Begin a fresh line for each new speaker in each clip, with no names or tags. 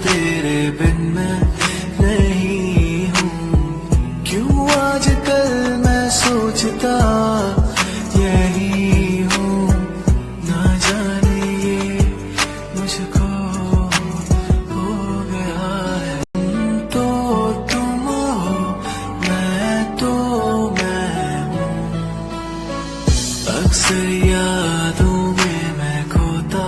तेरे बिन मैं नहीं हूँ। क्यों आजकल मैं सोचता यही हूँ, ना जाने ये मुझको हो गया है। तो तुम हो, मैं तो मैं हूँ। अक्सर यादों में मैं खोता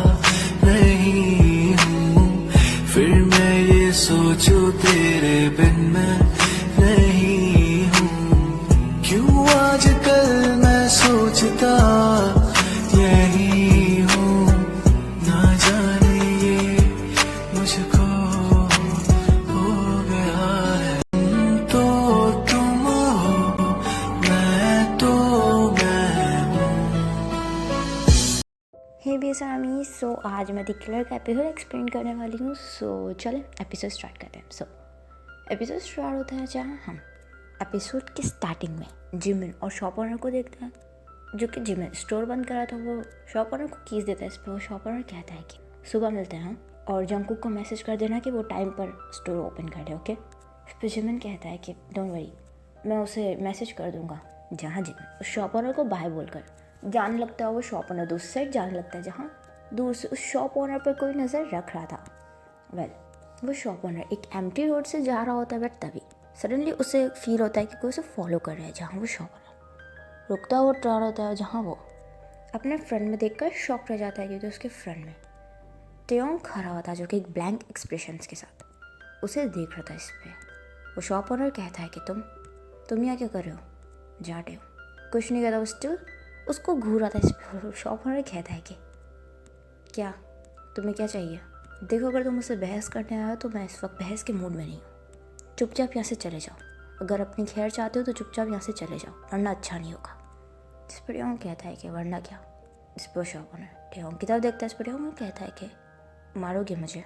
नहीं हूँ, फिर मैं ये सोचूं तेरे बिन मैं नहीं हूँ। क्यों आजकल मैं सोचता यही हूँ, ना जाने ये मुझको हो गया है। तो तुम हो, मैं तो मैं हूँ।
हे बेसामी, सो आज मैं द किलर का एपिसोड एक्सप्लेन करने वाली हूँ। सो चलें एपिसोड स्टार्ट करते हैं। सो एपिसोड स्टार्ट होता है जहाँ हम एपिसोड के स्टार्टिंग में जिमिन और शॉप ओनर को देखते हैं, जो कि जिमिन स्टोर बंद करा था, वो शॉप ओनर को कीज़ देता है। इस पर वो शॉप ओनर कहता है कि सुबह मिलते हैं और जंगकुक को मैसेज कर देना कि वो टाइम पर स्टोर ओपन कर दे, ओके। इस पर जिमिन कहता है कि डोंट वरी, मैं उसे मैसेज कर दूंगा। जहाँ जिमिन उस शॉप ओनर को बाय बोलकर जाने लगता है, वो शॉप ओनर दूसरी साइड जाने लगता है, जहाँ दूर से उस शॉप ओनर पर कोई नज़र रख रहा था। वो शॉप ओनर एक एम्प्टी रोड से जा रहा होता है, बट तभी सडनली उसे फील होता है कि कोई उसे फॉलो कर रहा है। जहाँ वो शॉप ओनर रुकता हुआ ट्राई होता है, जहाँ वो अपने फ्रेंड में देखकर शॉक रह जाता है, क्योंकि उसके फ्रेंड में टेयोंग खड़ा हुआ था, जो कि एक ब्लैंक एक्सप्रेशंस के साथ उसे देख रहा था। इस पर वो शॉप ओनर कहता है कि तुम यहाँ क्या कर रहे हो? जा टेयोंग कुछ नहीं कहता, वो स्टिल उसको घूर रहा था। इस पर शॉप ओनर कहता है कि क्या तुम्हें क्या चाहिए? देखो, अगर तुम मुझसे बहस करने आए हो तो मैं इस वक्त बहस के मूड में नहीं हूँ। चुपचाप यहाँ से चले जाओ। अगर अपनी खैर चाहते हो तो चुपचाप यहाँ से चले जाओ, वरना अच्छा नहीं होगा। इस पर टेयोंग कहता है कि वरना क्या? इस पर शॉप ओनर टेयोंग की तरफ देखता है। इस पर टेयोंग कहता है कि मारोगे मुझे?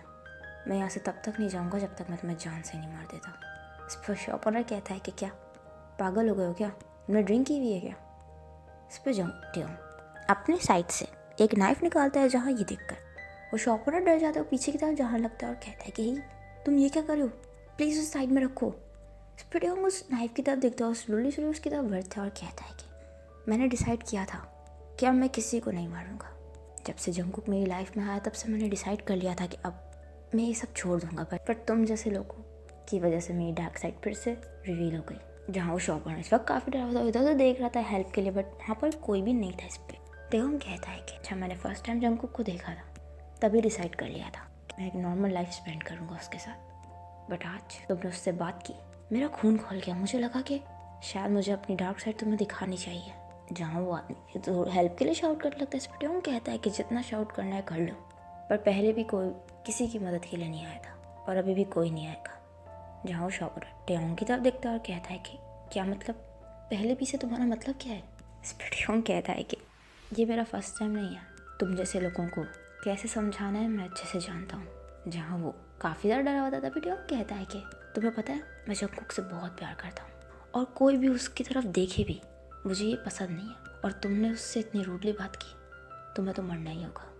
मैं यहाँ से तब तक नहीं जाऊँगा जब तक मैं तुम्हें जान से नहीं मार देता। इस पर शॉप ओनर कहता है कि क्या पागल हो गए हो क्या? तुमने ड्रिंक की हुई है क्या? इस पर टेयोंग अपने साइड से एक नाइफ निकालता है, जहाँ ये देखकर वो शॉप ओनर डर जाता है, वो पीछे की तरफ जाने लगता है और कहता है कि ही तुम ये क्या कर रहे हो? प्लीज़ उस साइड में रखो। इस पर टेयोंग उस नाइफ की तरफ देखता है और स्लोली उसकी तरफ बढ़ता है और कहता है कि मैंने डिसाइड किया था कि अब मैं किसी को नहीं मारूंगा। जब से जंगकुक मेरी लाइफ में आया तब से मैंने डिसाइड कर लिया था कि अब मैं ये सब छोड़ दूंगा, पर तुम जैसे लोगों की वजह से मेरी डार्क साइड फिर से रिवील हो गई। जहाँ वो शॉप ओनर इस वक्त काफ़ी डरा था, इधर से देख रहा था हेल्प के लिए, बट वहाँ पर कोई भी नहीं था। इस पर टेयोंग कहता है कि अच्छा, मैंने फर्स्ट टाइम जंगकुक को देखा था तभी डिसाइड कर लिया था मैं एक नॉर्मल लाइफ स्पेंड करूँगा उसके साथ, बट आज तुमने उससे बात की, मेरा खून खोल गया। मुझे लगा कि शायद मुझे अपनी डार्क साइड तुम्हें दिखानी चाहिए। जहाँ वो आदमी तो हेल्प के लिए शाउट करने लगता है। इस पर टेयोंग कहता है कि जितना शाउट करना है कर लो, पर पहले भी कोई किसी की मदद के लिए नहीं आया था और अभी भी कोई नहीं आएगा। जहाँ वो शॉप ओनर टेयोंग की तरफ देखता है और कहता है कि क्या मतलब? पहले भी से तुम्हारा मतलब क्या है? इस पर टेयोंग कहता है कि ये मेरा फर्स्ट टाइम नहीं है, तुम जैसे लोगों को कैसे समझाना है मैं अच्छे से जानता हूँ। जहाँ वो काफ़ी ज़्यादा डरा होता था, तभी टेयोंग कहता है कि तुम्हें पता है मैं जंगकुक से बहुत प्यार करता हूँ और कोई भी उसकी तरफ देखे भी मुझे ये पसंद नहीं है, और तुमने उससे इतनी रूडली बात की, तुम्हें तो मरना ही होगा।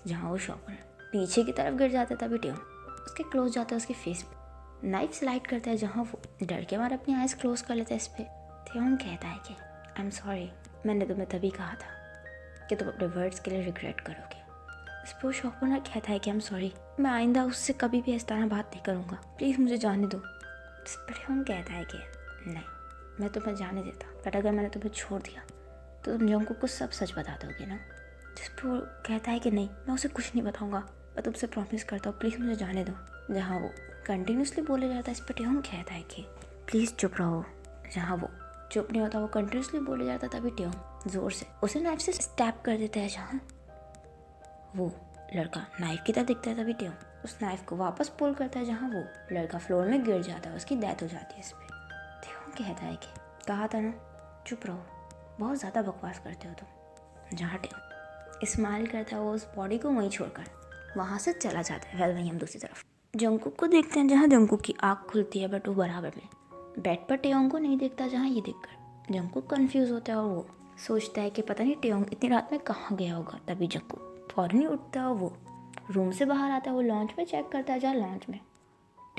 जहाँ वो शॉप ओनर पीछे की तरफ गिर जाता है, तभी टेयोंग उसके क्लोज जाता है, उसके फेस पे नाइफ स्लाइड करता है, जहाँ वो डर के मारे अपनी आइज़ क्लोज कर लेता है। इस पर टेयोंग कहता है कि आई एम सॉरी, मैंने तुम्हें तभी कहा था कि तुम अपने वर्ड्स के लिए रिग्रेट करोगे। इस पर शॉप ओनर कहता है कि आई एम सॉरी, मैं आइंदा उससे कभी भी इस तरह बात नहीं करूँगा, प्लीज़ मुझे जाने दो। इस पर टेयोंग कहता है कि नहीं, मैं तुम्हें जाने देता, बट अगर मैंने तुम्हें छोड़ दिया तो तुम जंगकुक को सब सच बता दोगे ना? जिस पर वो कहता है कि नहीं, मैं उसे कुछ नहीं बताऊँगा, मैं तुमसे प्रॉमिस करता हूँ, प्लीज़ मुझे जाने दो। जहाँ वो कंटिन्यूसली बोले जाता है। इस पर टेयोंग कहता है कि प्लीज़ चुप रहो। जहाँ वो चुप नहीं होता, वो कंटिन्यूसली बोले जाता, तभी टेयोंग ज़ोर से उसे नाइफ से स्टैप कर देता है। जहाँ वो लड़का नाइफ की तरफ दिखता है, तभी टेयोंग उस नाइफ को वापस पुल करता है, जहाँ वो लड़का फ्लोर में गिर जाता है, उसकी डेथ हो जाती है। इस पर टेयोंग कहता है कि कहा था ना चुप रहो, बहुत ज़्यादा बकवास करते हो तुम। जहाँ टेयोंग स्माइल करता है, वो उस बॉडी को वहीं छोड़कर वहाँ से चला जाता है। वेल, वहीं हम दूसरी तरफ जंगकुक को देखते हैं, जहाँ जंगकुक की आँख खुलती है, बट वो बराबर में बेड पर टेयोंग को नहीं देखता। जहाँ ये देखकर जंगकुक कंफ्यूज होता है और वो सोचता है कि पता नहीं टेयोंग इतनी रात में कहाँ गया होगा। तभी जंगकुक फौरन ही उठता है, वो रूम से बाहर आता है, वो लॉन्च में चेक करता है, जहाँ लॉन्च में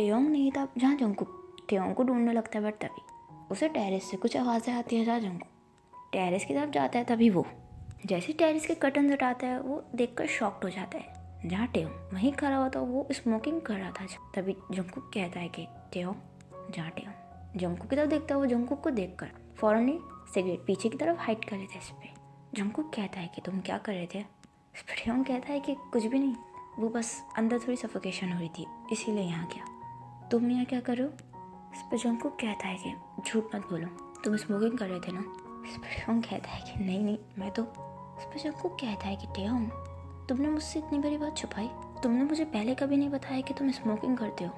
टेयोंग नहीं था जहाँ जंगकुक टेयोंग को ढूंढने लगता है, बट तभी उसे टेरेस से कुछ आवाज़ें आती है जहाँ जंगकुक टेरेस की तरफ जाता है। तभी वो जैसे टेरेस के कर्टन हटाता है वो देखकर शॉक्ड हो जाता है। जहाँ टेयोंग वहीं खड़ा हुआ था वो स्मोकिंग कर रहा था। तभी जंगकुक कहता है कि टेयोंग, जहाँ टेयोंग जंगकुक की तरफ देखता है वो जंगकुक को देखकर फौरन ही सिगरेट पीछे की तरफ हाइड कर लेता है। इस पे जंगकुक कहता है कि तुम क्या कर रहे थे। इस पर टेयोंग कहता है कि कुछ भी नहीं, वो बस अंदर थोड़ी सफोकेशन हो रही थी इसीलिए यहाँ गया। तुम यहाँ क्या कर रहे हो। इस पर जंगकुक कहता है कि झूठ मत बोलो, तुम स्मोकिंग कर रहे थे ना। इस पर टेयोंग कहता है कि नहीं मैं तो। इस पर जंगकुक कहता है कि टेयोंग, तुमने मुझसे इतनी बड़ी बात छुपाई, तुमने मुझे पहले कभी नहीं बताया कि तुम स्मोकिंग करते हो।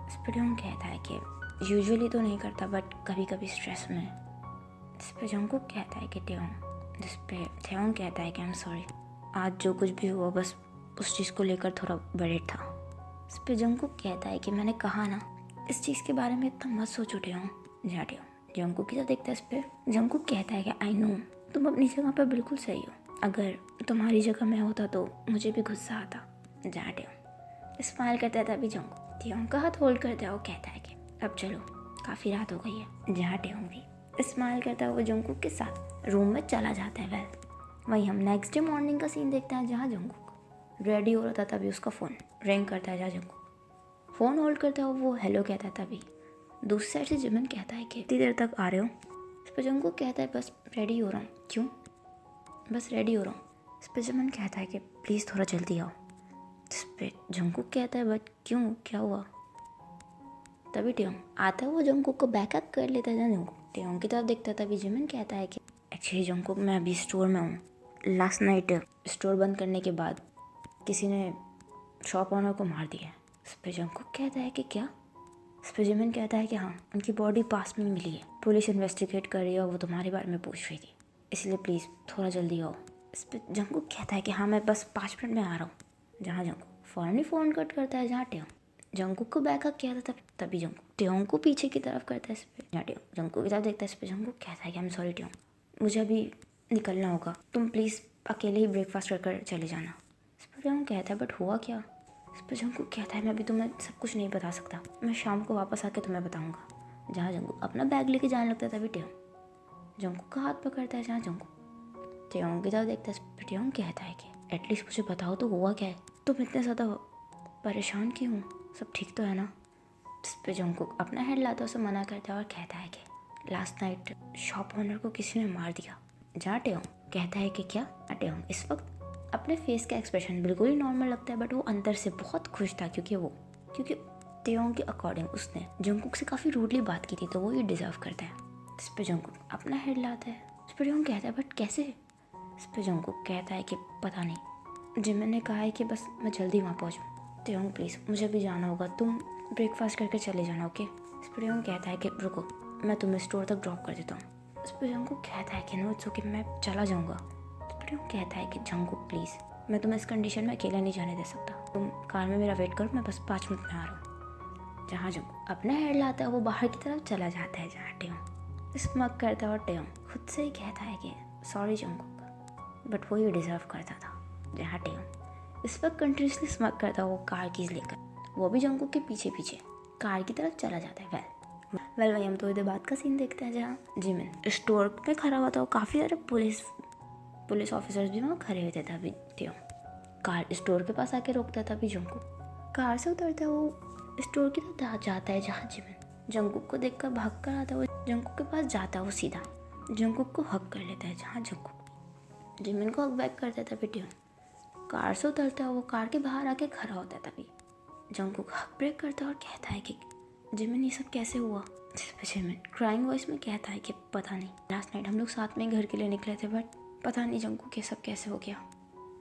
इस पर टेयोंग कहता है कि यूजुअली तो नहीं करता बट कभी कभी स्ट्रेस में। इस पर जंगकुक कहता है कि टेयोंग। जिस पे टेयोंग कहता है कि आई एम सॉरी, आज जो कुछ भी हुआ बस उस चीज़ को लेकर थोड़ा बड़े था। इस पे जंगकुक कहता है कि मैंने कहा ना इस चीज़ के बारे में इतना मत सोचो टेयोंग। जा टेयोंग जंगकुक की तरफ देखता है। इस पर जंगकुक कहता है कि आई नो तुम अपनी जगह पर बिल्कुल सही हो, अगर तुम्हारी जगह मैं होता तो मुझे भी गुस्सा आता। जा टेयोंग स्माइल करता है। तभी जंगकुक टेयोंग का हाथ होल्ड करता है। वो कहता है कि अब चलो काफ़ी रात हो गई है। जहाँ टेयोंग भी स्माइल करता है वो जंगकुक के साथ रूम में चला जाता है। वहीं हम नेक्स्ट डे मॉर्निंग का सीन देखते हैं जहाँ जंगकुक रेडी हो रहा था। तभी उसका फ़ोन रिंग करता है। जहाँ जंगकुक फ़ोन होल्ड करता है वो हेलो कहता है। तभी दूसरी साइड से जिमिन कहता है कि कितनी देर तक आ रहे हो। इस पर जंगकुक कहता है बस रेडी हो रहा हूँ। क्यों। बस रेडी हो रहा हूँ। इस पर जिमिन कहता है कि प्लीज़ थोड़ा जल्दी आओ। इस पर जंगकुक कहता है बट क्यों, क्या हुआ। तभी टेयोंग आता है। वो जंगकुक को बैकअप कर लेता है। जंगकुक टेयोंग की तरफ देखता है। तभी जिमिन कहता है कि एक्चुअली जंगकुक मैं अभी स्टोर में हूँ। लास्ट नाइट स्टोर बंद करने के बाद किसी ने शॉप ओनर को मार दिया है। इस पर जंगकुक कहता है कि क्या। इस पर जिमिन कहता है कि हाँ, उनकी बॉडी पास में मिली है, पुलिस इन्वेस्टिगेट कर रही है और वो तुम्हारे बारे में पूछ रही थी, इसलिए प्लीज़ थोड़ा जल्दी आओ। इस पर जंगकुक कहता है कि हाँ मैं बस 5 मिनट में आ रहा हूँ। जहाँ जंगकुक फ़ौरन ही फ़ोन कट करता है। जहाँ टेयोंग जंगकुक को बैकअप किया था तभी जंगकुक टेयोंग को पीछे की तरफ करता है। इस पर जहाँ टेयोंग जंगकुक की तरफ देखता है। इस पर जंगकुक कहता है कि आई एम सॉरी टेयोंग, मुझे अभी निकलना होगा, तुम प्लीज़ अकेले ही ब्रेकफास्ट कर चले जाना। इस पर टेयोंग कहता है बट हुआ क्या। इस पर जंगकुक कहता है मैं अभी तुम्हें सब कुछ नहीं बता सकता, मैं शाम को वापस आके तुम्हें बताऊंगा। जहाँ जंगकुक अपना बैग लेके जाने लगता है तभी टेयोंग जंगकुक का हाथ पकड़ता है। जहाँ जंगकुक टेयोंग की तरफ देखता है। इस पर टेयोंग कहता है कि एटलीस्ट मुझे बताओ तो हुआ क्या है, तुम इतने ज़्यादा परेशान क्यों हो, सब ठीक तो है ना। इस पर जंगकुक अपना हेड लाता है, उसे मना करता है और कहता है कि लास्ट नाइट शॉप ओनर को किसी ने मार दिया। जहाँ टेयोंग कहता है कि क्या। टेयोंग इस वक्त अपने फेस का एक्सप्रेशन बिल्कुल ही नॉर्मल लगता है बट वो अंदर से बहुत खुश था क्योंकि टेयोंग के अकॉर्डिंग उसने जंगकुक से काफ़ी रूडली बात की थी तो वो ये डिज़र्व करता है। इस पर जंगकुक अपना हेड लाता है। इस पर टेयोंग कहता है बट कैसे। इस पर जंगकुक कहता है कि पता नहीं, जिमिन ने कहा है कि बस मैं जल्दी वहाँ पहुँचूँ। टेयोंग प्लीज़ मुझे भी जाना होगा, तुम ब्रेकफास्ट करके चले जाना ओके। इस पर टेयोंग कहता है कि रुको मैं तुम्हें स्टोर तक ड्रॉप कर देता हूँ। इस पर जंगकुक कहता है कि नो इट्स ओके, मैं चला जाऊँगा। टेयोंग कहता है कि जंगकुक प्लीज़ मैं तुम्हें इस कंडीशन में अकेला नहीं जाने दे सकता, तुम कार में मेरा वेट करो, मैं बस 5 मिनट में आ रहा हूँ। जहाँ जंगकुक अपना हेड लाता है वो बाहर की तरफ चला जाता है। जहाँ टेयोंग स्मग करता है और टेयोंग खुद से ही कहता है कि सॉरी जंगकुक, बट वो ये डिज़र्व करता था। जहाँ टेयोंग इस वक्त कंटिन्यूसली स्मग करता है वो कार कीज लेकर, वो भी जंगकुक के पीछे पीछे कार की तरफ चला जाता है। वेल वही हम तो इधर बात का सीन देखते हैं जहाँ जिमिन स्टोर में खड़ा हुआ था और काफ़ी सारे पुलिस ऑफिसर्स भी वहाँ खड़े हुए थे। तभी टेयोंग कार स्टोर के पास आके रोकता था। तभी जंगकुक कार से उतरता है, वो स्टोर की तरफ जाता है। जहाँ जिमिन जंगकुक को देखकर भाग कर आता है, वो जंगकुक के पास जाता है, वो सीधा जंगकुक को हक कर लेता है। जहाँ जंगकुक जिमिन को हक बैक करता है तभी टेयोंग कार से उतरता है, वो कार के बाहर आके खड़ा होता है। तभी जंगकुक हक ब्रेक करता है और कहता है कि जिमिन ये सब कैसे हुआ। जिस पर जिमिन क्राइंग वॉइस में कहता है कि पता नहीं, लास्ट नाइट हम लोग साथ में घर के लिए निकले थे बट पता नहीं जंगकुक ये सब कैसे हो गया।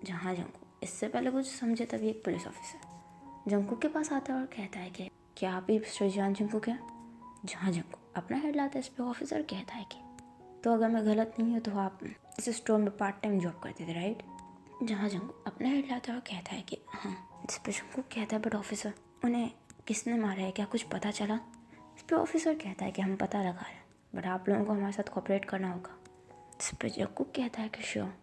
जहाँ जंगकुक इससे पहले कुछ समझे तभी एक पुलिस ऑफिसर जंगकुक के पास आता है और कहता है कि क्या आप ही श्रीजान जंगकुक है। जहाँ जंगकुक अपना हेड लाता है। इस पर ऑफिसर कहता है कि तो अगर मैं गलत नहीं हूँ तो आप इस स्टोर में पार्ट टाइम जॉब करते थे राइट। जहाँ जंगकुक अपना हेड लाता है और कहता है कि हाँ। इस पर जंगकुक कहता है बट ऑफिसर उन्हें किसने मारा है, क्या कुछ पता चला। इस पर ऑफिसर कहता है कि हम पता लगा रहे हैं बट आप लोगों को हमारे साथ कोऑपरेट करना होगा। इस पर जंगकुक कहता है कि श्योर।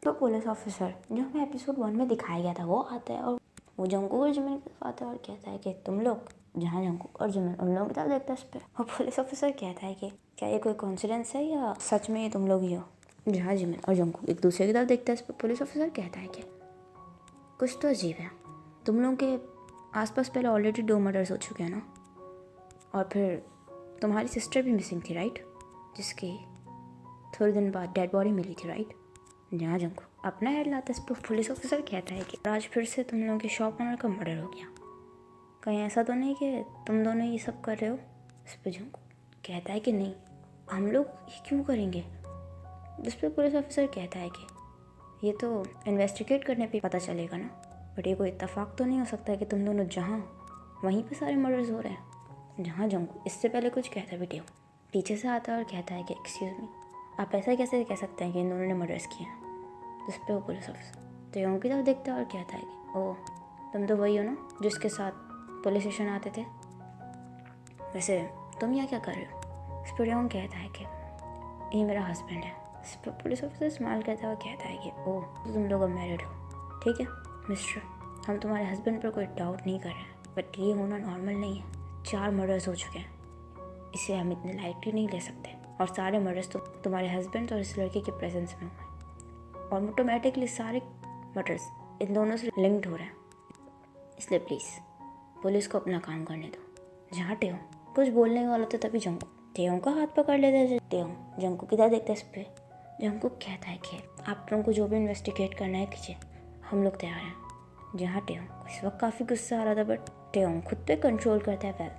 तो पुलिस ऑफिसर जो हमें एपिसोड 1 में दिखाया गया था वो आता है और वो जंगकुक और जिमिन की तरफ आता है और कहता है कि तुम लोग, जहाँ जंगकुक और जिमिन उन लोगों की तरफ देखता है इस पर, और पुलिस ऑफिसर कहता है कि क्या ये कोई कॉन्सिडेंस है या सच में ये तुम लोग ही हो। जहाँ जिमिन और जंगकुक एक दूसरे की तरफ देखता है इस पर, पुलिस ऑफिसर कहता है कि कुछ तो अजीब है, तुम लोगों के आसपास पहले ऑलरेडी 2 मर्डर्स हो चुके हैं ना, और फिर तुम्हारी सिस्टर भी मिसिंग थी राइट, जिसकी थोड़े दिन बाद डेड बॉडी मिली थी राइट। जहाँ जंगकुक अपना हेड लाता है इस पर, पुलिस ऑफिसर कहता है कि आज फिर से तुम लोगों के शॉप ओनर का मर्डर हो गया, कहीं ऐसा तो नहीं कि तुम दोनों ये सब कर रहे हो। इस पर जंगकुक कहता है कि नहीं, हम लोग ये क्यों करेंगे। जिस पर पुलिस ऑफिसर कहता है कि ये तो इन्वेस्टिगेट करने पे पता चलेगा ना, बट ये कोई इत्तेफाक तो नहीं हो सकता है कि तुम दोनों जहाँ वहीं पे सारे मर्डर्स हो रहे हैं। जहाँ जंगकुक इससे पहले कुछ कहता भी टेओ पीछे से आता है और कहता है कि एक्सक्यूज़ मी, आप ऐसा कैसे कह सकते हैं कि इन दोनों ने मर्डर्स किए हैं। जिस पे वो पुलिस ऑफिसर टेओ की तरफ देखता है और कहता है कि ओह, तुम तो वही हो ना जिसके साथ पुलिस स्टेशन आते थे, वैसे तुम यहाँ क्या कर रहे हो। इस पर टेओ कहता है कि ये मेरा हस्बैंड है। इस पर पुलिस ऑफिसर स्माइल करता है और कहता है कि ओह, तो तुम लोग अब मैरिड हो, ठीक है मिस्टर, हम तुम्हारे हस्बैंड पर कोई डाउट नहीं कर रहे हैं, बट ये होना नॉर्मल नहीं है। 4 मर्डर्स हो चुके हैं, इसे हम इतने लाइटली नहीं ले सकते, और सारे मर्डर्स तो तुम्हारे हस्बैंड और इस लड़के के प्रेजेंस में हुए, और ऑटोमेटिकली सारे मर्डर्स इन दोनों से लिंक्ड हो रहे हैं। इसलिए प्लीज़ पुलिस को अपना काम करने दो। जहाँ टेओ कुछ बोलने वाला था तभी जंगकुक टेओ का हाथ पकड़ लेता है। टेओ जंगकुक की तरह देखता है इस पर। जंगकुक कहता है कि आप लोगों को जो भी इन्वेस्टिगेट करना है कीजिए, हम लोग तैयार हैं। जहाँ टेओ इस वक्त काफ़ी गुस्सा आ रहा था, बट टेओ खुद पे कंट्रोल करता है। वेल,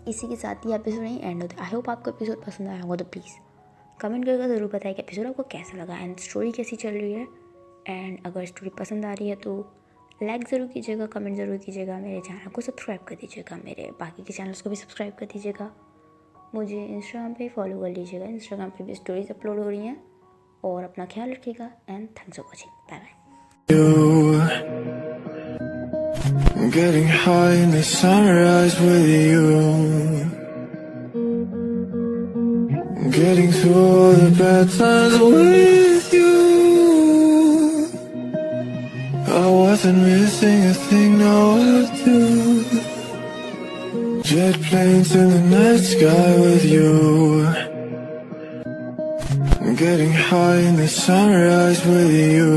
इसी के साथ ही एपिसोड नहीं एंड होता है। आई होप आपको एपिसोड पसंद आया होगा, तो प्लीज़ कमेंट करके ज़रूर बताइए कि एपिसोड आपको कैसा लगा एंड स्टोरी कैसी चल रही है। एंड अगर स्टोरी पसंद आ रही है तो लाइक ज़रूर कीजिएगा, कमेंट ज़रूर कीजिएगा, मेरे चैनल को सब्सक्राइब कर दीजिएगा, मेरे बाकी के चैनल्स को भी सब्सक्राइब कर दीजिएगा, मुझे इंस्टाग्राम पे फॉलो कर लीजिएगा, इंस्टाग्राम पे भी स्टोरीज अपलोड हो रही हैं। और अपना ख्याल रखिएगा and thanks for watching, bye bye.
Getting high in the sunrise with you, getting through all the bad times with you. I wasn't missing a thing, now I do. Jet planes in the night sky with you, getting high in the sunrise with you.